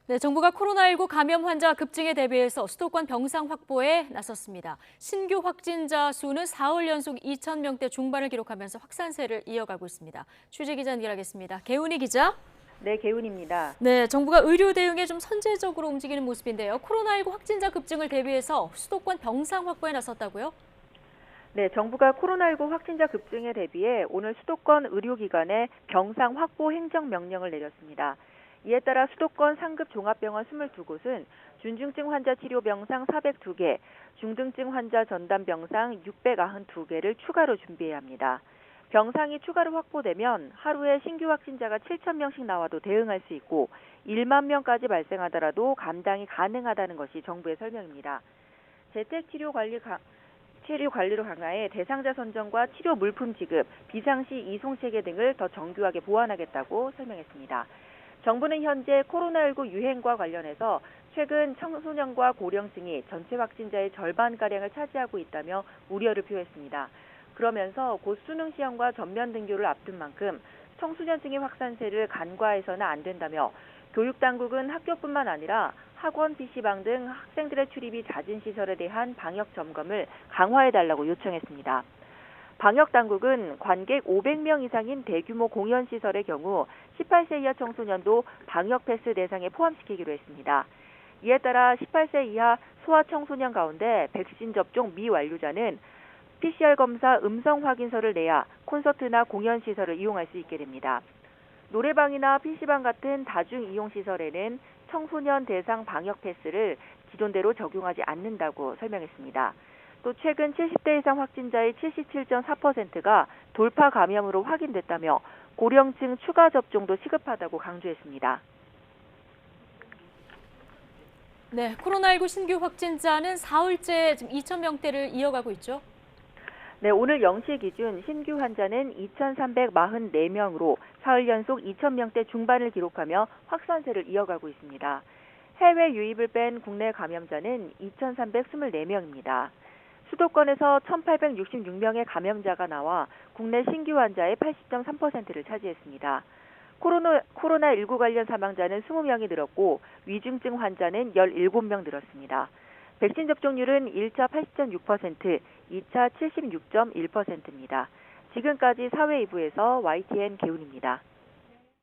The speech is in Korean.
네, 정부가 코로나19 감염 환자 급증에 대비해서 수도권 병상 확보에 나섰습니다. 신규 확진자 수는 사흘 연속 2,000명대 중반을 기록하면서 확산세를 이어가고 있습니다. 취재 기자 연결하겠습니다. 개훈이 기자. 네, 개훈입니다. 네, 정부가 의료 대응에 좀 선제적으로 움직이는 모습인데요. 코로나19 확진자 급증을 대비해서 수도권 병상 확보에 나섰다고요? 네, 정부가 코로나19 확진자 급증에 대비해 오늘 수도권 의료기관에 병상 확보 행정명령을 내렸습니다. 이에 따라 수도권 상급 종합병원 22곳은 준중증 환자 치료 병상 402개, 중등증 환자 전담 병상 692개를 추가로 준비해야 합니다. 병상이 추가로 확보되면 하루에 신규 확진자가 7,000명씩 나와도 대응할 수 있고 1만 명까지 발생하더라도 감당이 가능하다는 것이 정부의 설명입니다. 재택치료 관리로 강화해 대상자 선정과 치료 물품 지급, 비상시 이송 체계 등을 더 정교하게 보완하겠다고 설명했습니다. 정부는 현재 코로나19 유행과 관련해서 최근 청소년과 고령층이 전체 확진자의 절반가량을 차지하고 있다며 우려를 표했습니다. 그러면서 곧 수능 시험과 전면 등교를 앞둔 만큼 청소년층의 확산세를 간과해서는 안 된다며 교육당국은 학교뿐만 아니라 학원, PC방 등 학생들의 출입이 잦은 시설에 대한 방역 점검을 강화해달라고 요청했습니다. 방역당국은 관객 500명 이상인 대규모 공연시설의 경우 18세 이하 청소년도 방역 패스 대상에 포함시키기로 했습니다. 이에 따라 18세 이하 소아청소년 가운데 백신 접종 미완료자는 PCR 검사 음성 확인서를 내야 콘서트나 공연시설을 이용할 수 있게 됩니다. 노래방이나 PC방 같은 다중이용시설에는 청소년 대상 방역 패스를 기존대로 적용하지 않는다고 설명했습니다. 또 최근 70대 이상 확진자의 77.4%가 돌파 감염으로 확인됐다며 고령층 추가 접종도 시급하다고 강조했습니다. 네, 코로나19 신규 확진자는 사흘째 지금 2,000명대를 이어가고 있죠. 네, 오늘 0시 기준 신규 환자는 2,344명으로 사흘 연속 2,000명대 중반을 기록하며 확산세를 이어가고 있습니다. 해외 유입을 뺀 국내 감염자는 2,324명입니다. 수도권에서 1,866명의 감염자가 나와 국내 신규 환자의 80.3%를 차지했습니다. 코로나19 관련 사망자는 20명이 늘었고 위중증 환자는 17명 늘었습니다. 백신 접종률은 1차 80.6%, 2차 76.1%입니다. 지금까지 사회 2부에서 YTN 개훈입니다.